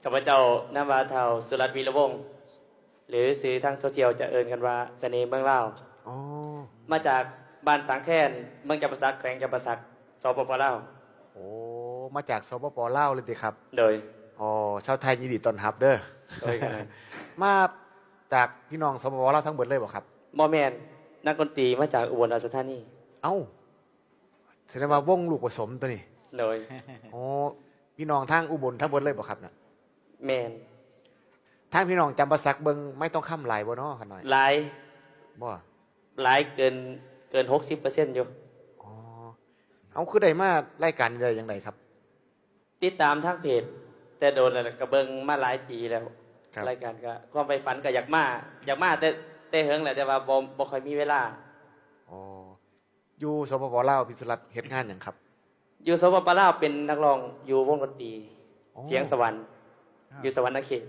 ข้าพเจ้านามวาเทาสุรัตน์วีระวงศ์หรือสื่อทางโซเชียลจะเอิ้นกันว่าเสน่ห์เมืองลาวอ๋อมาจากบ้านสังแคนเมืองจำปาสักแขวงจำปาสักสปปลาวโอ้มาจากสปปลาวเลยติครับ โดยอ๋อชาวไทยยินดีต้อนรับเด้อ โดยกันเลย มาจากพี่น้องสปปลาวทั้งหมดเลยบ่ครับ หมอแมนนักดนตรีมาจากอุบลราชธานี เอ้าแสดงว่าวงลูกผสมตัวนี้ โดย อ๋อพี่น้องทางอุบลทั้งหมดเลยบ่ครับน่ะ แมน ทางพี่น้องจำปาสักเบิ่งไม่ต้องค้ำหลายบ่เนาะขน่อย หลาย บ่ หลายเกิน60%อยู่ อ๋อเอาคือได้มารายการนี้ได้จังไดครับ ติดตามทางเพจ แต่โดนแล้วก็เบิ่งมาหลายปีแล้ว ครับ รายการก็ความไปฝันก็อยากมาแต่เฮิงแหละแต่ว่าบ่ค่อยมีเวลา อ๋ออยู่สปปลาวพิสุรัตน์เฮ็ดงานหยังครับ อยู่สปปลาวเป็นนักร้องอยู่วงดนตรี อ๋อ เสียงสวรรค์อยู่สวรรค์เขต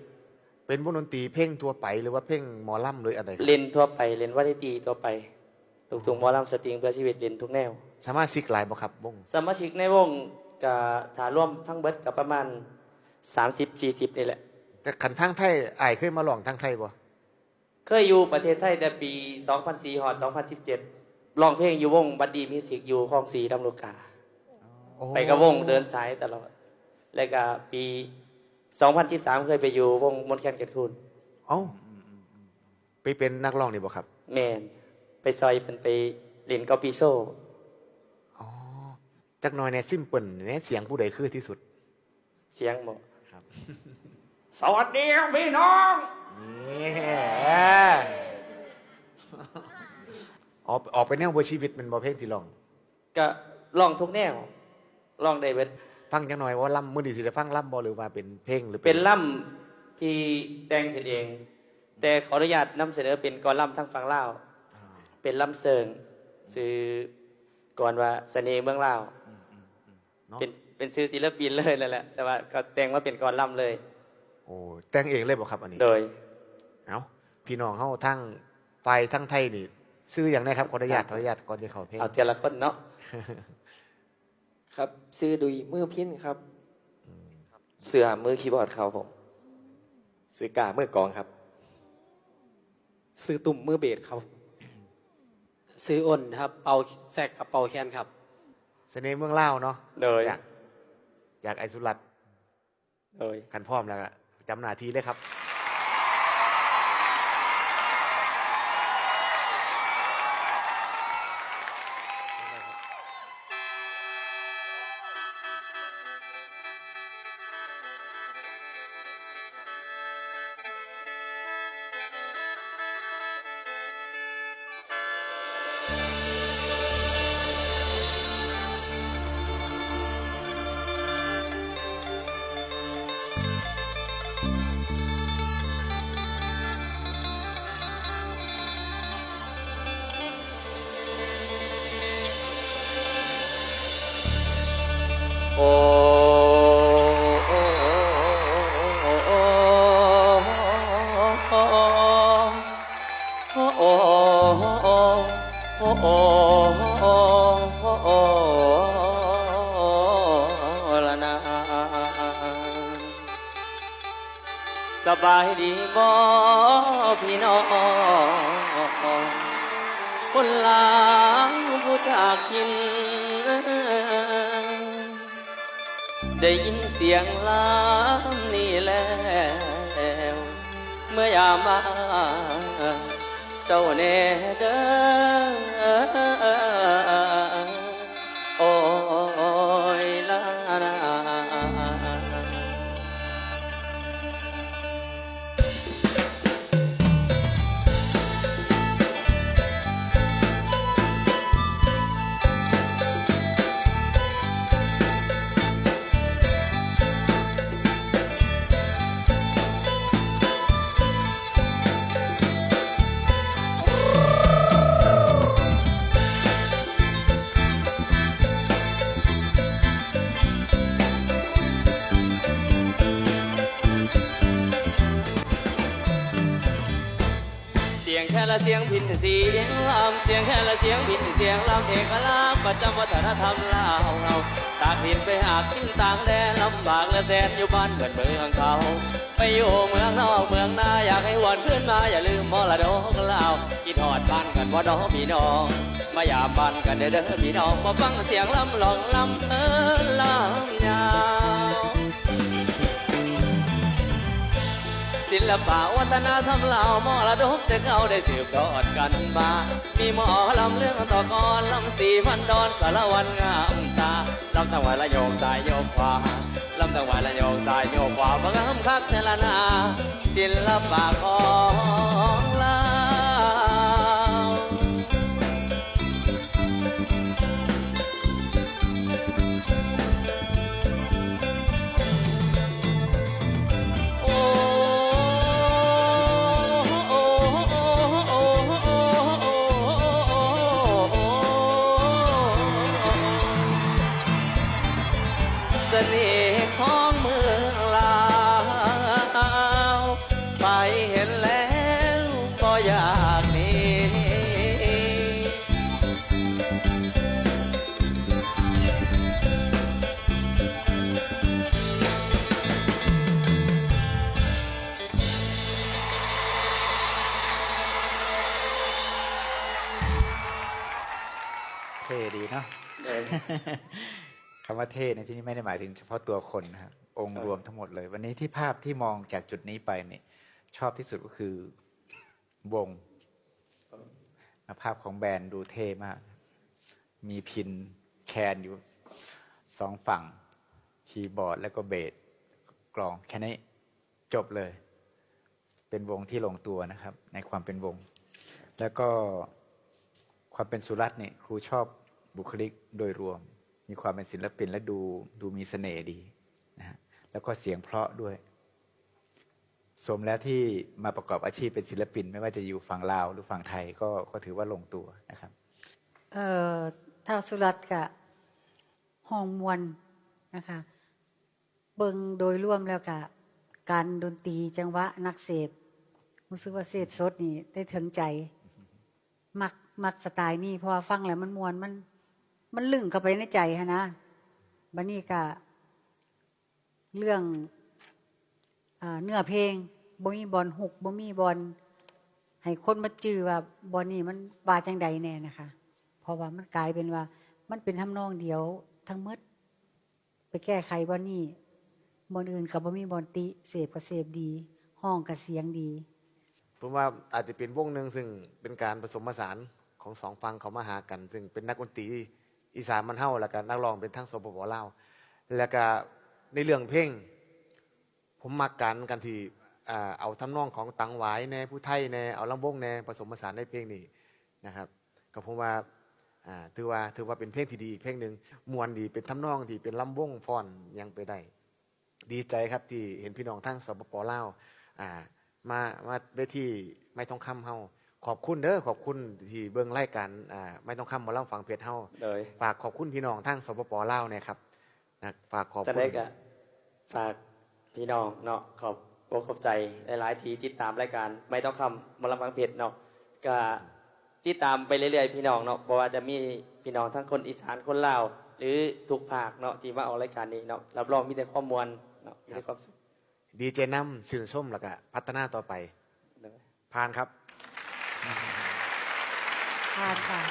เป็นวงดนตรีเพลงทั่วไปหรือว่าเพลงหมอลำหรืออะไรครับ เล่นทั่วไปเล่นวาไรตี้ทั่วไปลูกทุ่งหมอลำสตริงเพื่อชีวิตเล่นทุกแนว สามารถซิกหลายบ่ครับวง สมาชิกในวงก็ถ้าร่วมทั้งเบิดก็ประมาณ30-40นี่แหละ แต่ขันทางไทยอ้ายเคยมาลองทางไทยบ่ เคยอยู่ประเทศไทยแต่ปี2004ฮอด2017ร้องเพลงอยู่วงบัดดี้มิวสิกอยู่คลองสีลำลูกกา โอ้ ไปกับวงเดินสายตลอด แล้วก็ปี2013เคยไปอยู่วงมนต์แคนเกตคูน เอ้าไปเป็นนักร้องนี่บ่ครับ แมนไปซอยเพิ่นไปเล่นกอปิโซ อ๋อจักหน่อยเนี่ยซิมเปิลเนี่ยเสียงผู้ใดคือที่สุด เสียงบอก ครับ สวัสดีครับพี่น้อง นี่ออกไปแนวเวอร์ชีวิตเป็นบ่เพลงที่ร้อง ก็ร้องทุกแนวร้องได้เบิด ฟังจังหน่อยว่าล่ำมื้อนี้สิได้ฟังล่ำบ่หรือว่าเป็นเพลงหรือ เป็นล่ำที่แต่งขึ้นเอง แต่ขออนุญาตนำเสนอเป็นกรล่ำทั้งฝั่งลาว อ่า เป็นล่ำเสิงซื้อก่อนว่าเสน่ห์เมืองลาว เนาะ เป็นซื้อศิลปินเลยนั่นแหละ แต่ว่าก็แต่งมาเป็นกรล่ำเลย โอ้แต่งเองเลยบ่ครับอันนี้ โดย เอ้าพี่น้องเฮาทั้งฝ่ายทั้งไทยนี่ซื้ออย่างไรครับขออนุญาตก่อนที่เขาเพลง เอาเทีละคนเนาะ ครับซื้อดุยมือพินครับ เสือมือคีย์บอร์ดครับผม ซื้อกาเมื่อกองครับ ซื้อตุ่มมือเบสครับ ซื้ออ่นครับ เป่าแซกกับเป่าแคนครับ เสน่ห์เมืองลาวเนาะ โดย อยากไอสุรัตน์ โดย ขันพร้อมแล้วก็จำหน้าที่เลยครับโอ้โอ้โอ้โอ้โอ้โอ้โอ้โอ้โอ้ละนาสบายดีบ่พี่น้องคนลาวผู้จากถิ่น ได้ยินเสียงล้ำนี่แล้ว เมื่อยามมาเจ้าแน่เด้อโอ้ยลานา เ งแค่ละเสียงพินเสียงลำเสียงแค่ละเสียงพินเสียงลำเอกลักษณ์ประจำวัฒนธรรมลาวเราจากถิ่นไปหากินต่างแดนลำบากและแสนอยู่บ้านเกิดเมืองเขาไปอยู่เมืองนอกเมืองนาอยากให้วนขึ้นมาอย่าลืมมรดกลาวคิดหอดบ้านกันบ่ดอกพี่น้องมายามบ้านกันเด้อพี่น้องมาฟังเสียงลำลองลำลำยาวศิลปะวัฒนธรรมลาวมรดกแต่เขาได้สืบทอดกันมามีหมอลำเรื่องต่อกรลำสีพันดอนสารวันงามตาลำตั้งไว้ละโยกซ้ายโยกขวาลำตั้งไว้ละโยกซ้ายโยกขวาบังคับคักเทลนาศิลปะของลาวเสน่ห์ของเมืองลาวไปเห็นแล้วก็อยากหนีเท่ดีเนาะ คำว่าเท่ในที่นี้ไม่ได้หมายถึงเฉพาะตัวคนนะครับองค์รวมทั้งหมดเลย วันนี้ที่ภาพที่มองจากจุดนี้ไปเนี่ยชอบที่สุดก็คือวงภาพของแบรนด์ดูเท่มาก มีพินแคนอยู่สองฝั่งคีย์บอร์ดแล้วก็เบสกลองแค่นี้จบเลย เป็นวงที่ลงตัวนะครับ ในความเป็นวง แล้วก็ความเป็นสุรัตน์เนี่ยครูชอบบุคลิกโดยรวมมีความเป็นศิลปินและดูมีเสน่ห์ดีนะฮะแล้วก็เสียงเพราะด้วยสมแล้วที่มาประกอบอาชีพเป็นศิลปินไม่ว่าจะอยู่ฝั่งลาวหรือฝั่งไทยก็ถือว่าลงตัวนะครับท้าวสุรัตน์กับห้องมวลนะคะเบิ่งโดยรวมแล้วกับการดนตรีจังหวะนักเสพรู้สึกว่าเสพสดนี่ได้ถึงใจมักสไตล์นี่เพราะว่าฟังแล้วมันมวนมันลึงเข้าไปในใจฮะนะบัดนี้ก็เรื่องเนื้อเพลงบ่มีบอลฮุกบ่มีบอลให้คนมาจื้อว่าบอลนี่มันว่าจังใดแน่นะคะเพราะว่ามันกลายเป็นว่ามันเป็นทำนองเดียวทั้งหมดไปแก้ไขบอลนี่บอลอื่นก็บ่มีบอลติเสพก็เสพดีห้องก็เสียงดีผมว่าอาจจะเป็นวงหนึ่งซึ่งเป็นการผสมผสานของสองฝั่งเขามาหากันซึ่งเป็นนักดนตรีอีสานมันเฮ้าแล้วก็นักร้องเป็นทั้งสปปลาวแล้วก็ในเรื่องเพลงผมมักกันที่เอาทำนองของตังหวายแน่ผู้ไทยแน่เอาลำวงแน่ผสมผสานในเพลงนี้นะครับก็ผมว่าถือว่าเป็นเพลงที่ดีอีกเพลงหนึ่งมวนดีเป็นทำนองที่เป็นลำวงฟ้อนยังไปได้ดีใจครับที่เห็นพี่น้องทั้งสปปลาวมาเวทีไม่ต้องคำเฮาขอบคุณขอบคุณที่เบิ่งรายการไม่ต้องคำมาเล่าฟังเพจเฮาฝากขอบคุณพี่น้องทั้งสปปลาวนะครับฝากขอบคุณจะได้ก็ฝากพี่น้องเนาะขอบใจหลายๆทีติดตามรายการไม่ต้องคำมาเล่าฟังเพจเนาะก็ติดตามไปเรื่อยๆพี่น้องเนาะเพราะว่าจะมีพี่น้องทั้งคนอีสานคนลาวหรือทุกภาคเนาะที่มาออกรายการนี้เนาะรับรองมีแต่ความมวลเนาะมีแต่ความสุขดีเจน้ำชื่นชมแล้วก็พัฒนาต่อไปผ่านครับผ่านค่ะ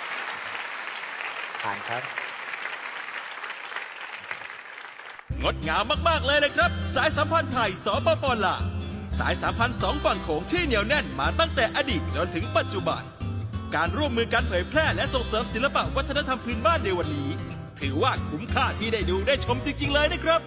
ผ่านครับงดงามมากๆเลยนะครับสายสัมพันธ์ไทยสปป.ลาวสายสัมพันธ์สองฝั่งโขงที่เหนียวแน่นมาตั้งแต่อดีตจนถึงปัจจุบันการร่วมมือกันเผยแพร่และส่งเสริมศิลปะวัฒนธรรมพื้นบ้านในวันนี้ถือว่าคุ้มค่าที่ได้ดูได้ชมจริงๆเลยนะครับ